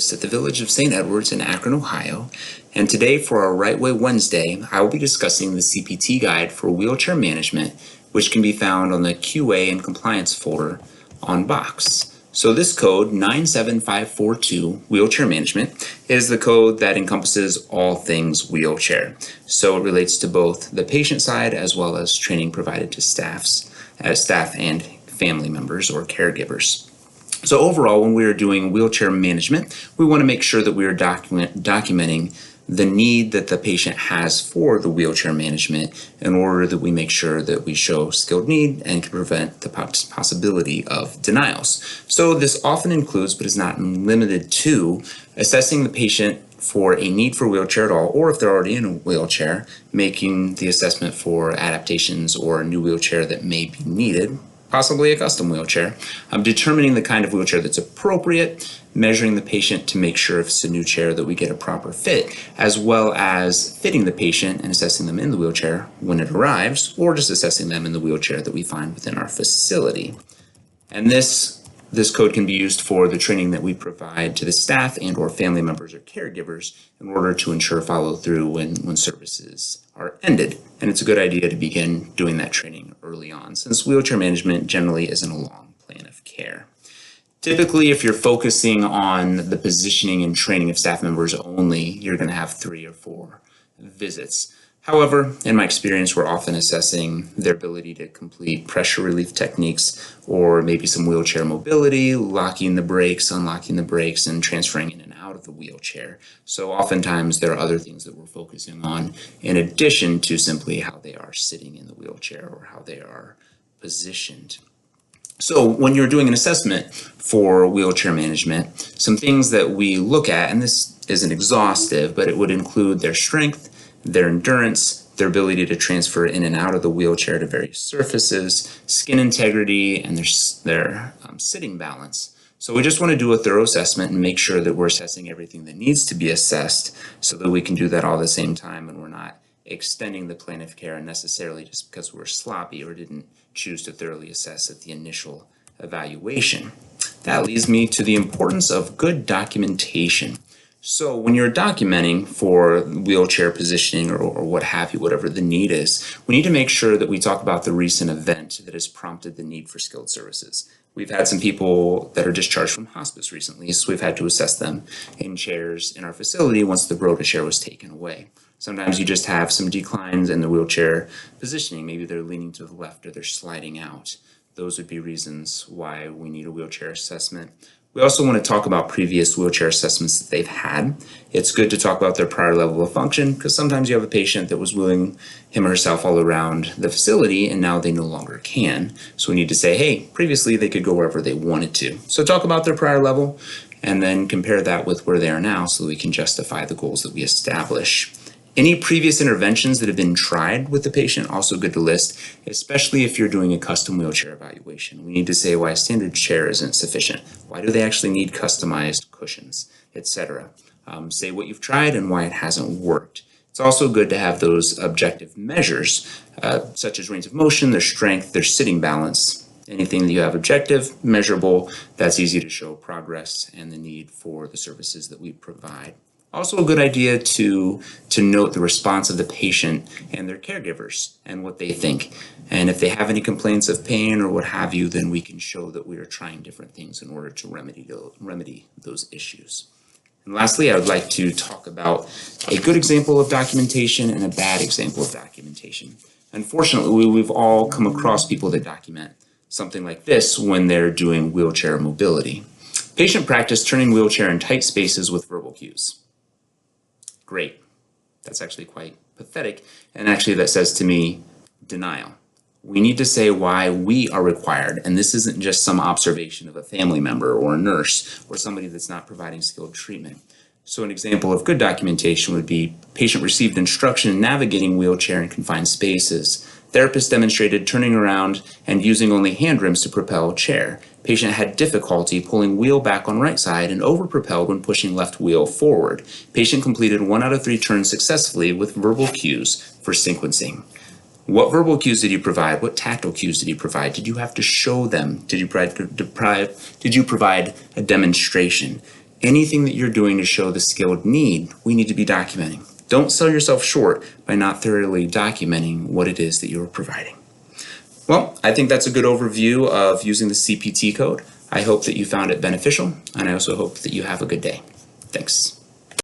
at the village of St. Edwards in Akron, Ohio, and today for our Right Way Wednesday, I will be discussing the CPT guide for wheelchair management, which can be found on the QA and compliance folder on Box. So this code 97542 wheelchair management is the code that encompasses all things wheelchair. So it relates to both the patient side as well as training provided to staff and family members or caregivers. So overall, when we are doing wheelchair management, we want to make sure that we are documenting the need that the patient has for the wheelchair management in order that we make sure that we show skilled need and can prevent the possibility of denials. So this often includes, but is not limited to, assessing the patient for a need for a wheelchair at all, or if they're already in a wheelchair, making the assessment for adaptations or a new wheelchair that may be needed, possibly a custom wheelchair, determining the kind of wheelchair that's appropriate, measuring the patient to make sure if it's a new chair that we get a proper fit, as well as fitting the patient and assessing them in the wheelchair when it arrives, or just assessing them in the wheelchair that we find within our facility. And this code can be used for the training that we provide to the staff and or family members or caregivers in order to ensure follow through when services are ended. And it's a good idea to begin doing that training early on, since wheelchair management generally isn't a long plan of care. Typically, if you're focusing on the positioning and training of staff members only, you're going to have 3 or 4 visits. However, in my experience, we're often assessing their ability to complete pressure relief techniques or maybe some wheelchair mobility, locking the brakes, unlocking the brakes, and transferring in and out of the wheelchair. So oftentimes there are other things that we're focusing on in addition to simply how they are sitting in the wheelchair or how they are positioned. So when you're doing an assessment for wheelchair management, some things that we look at, and this isn't exhaustive, but it would include their strength, their endurance, their ability to transfer in and out of the wheelchair to various surfaces, skin integrity, and their sitting balance. So we just want to do a thorough assessment and make sure that we're assessing everything that needs to be assessed so that we can do that all at the same time and we're not extending the plan of care unnecessarily just because we're sloppy or didn't choose to thoroughly assess at the initial evaluation. That leads me to the importance of good documentation. So when you're documenting for wheelchair positioning or what have you, whatever the need is, we need to make sure that we talk about the recent event that has prompted the need for skilled services. We've had some people that are discharged from hospice recently, so we've had to assess them in chairs in our facility once the rota chair was taken away. Sometimes you just have some declines in the wheelchair positioning. Maybe they're leaning to the left or they're sliding out. Those would be reasons why we need a wheelchair assessment. We also want to talk about previous wheelchair assessments that they've had. It's good to talk about their prior level of function because sometimes you have a patient that was wheeling him or herself all around the facility and now they no longer can. So we need to say, hey, previously they could go wherever they wanted to. So talk about their prior level and then compare that with where they are now so we can justify the goals that we establish. Any previous interventions that have been tried with the patient, also good to list, especially if you're doing a custom wheelchair evaluation. We need to say why a standard chair isn't sufficient. Why do they actually need customized cushions, etc. Say what you've tried and why it hasn't worked. It's also good to have those objective measures, such as range of motion, their strength, their sitting balance. Anything that you have objective, measurable, that's easy to show progress and the need for the services that we provide. Also a good idea to note the response of the patient and their caregivers and what they think. And if they have any complaints of pain or what have you, then we can show that we are trying different things in order to remedy those issues. And lastly, I would like to talk about a good example of documentation and a bad example of documentation. Unfortunately, we've all come across people that document something like this when they're doing wheelchair mobility. Patient practice turning wheelchair in tight spaces with verbal cues. Great. That's actually quite pathetic. And actually that says to me, denial. We need to say why we are required. And this isn't just some observation of a family member or a nurse or somebody that's not providing skilled treatment. So an example of good documentation would be patient received instruction in navigating wheelchair in confined spaces. Therapist demonstrated turning around and using only hand rims to propel chair. Patient had difficulty pulling wheel back on right side and over-propelled when pushing left wheel forward. Patient completed 1 out of 3 turns successfully with verbal cues for sequencing. What verbal cues did you provide? What tactile cues did you provide? Did you have to show them? Did you provide a demonstration? Anything that you're doing to show the skilled need, we need to be documenting. Don't sell yourself short by not thoroughly documenting what it is that you're providing. Well, I think that's a good overview of using the CPT code. I hope that you found it beneficial, and I also hope that you have a good day. Thanks.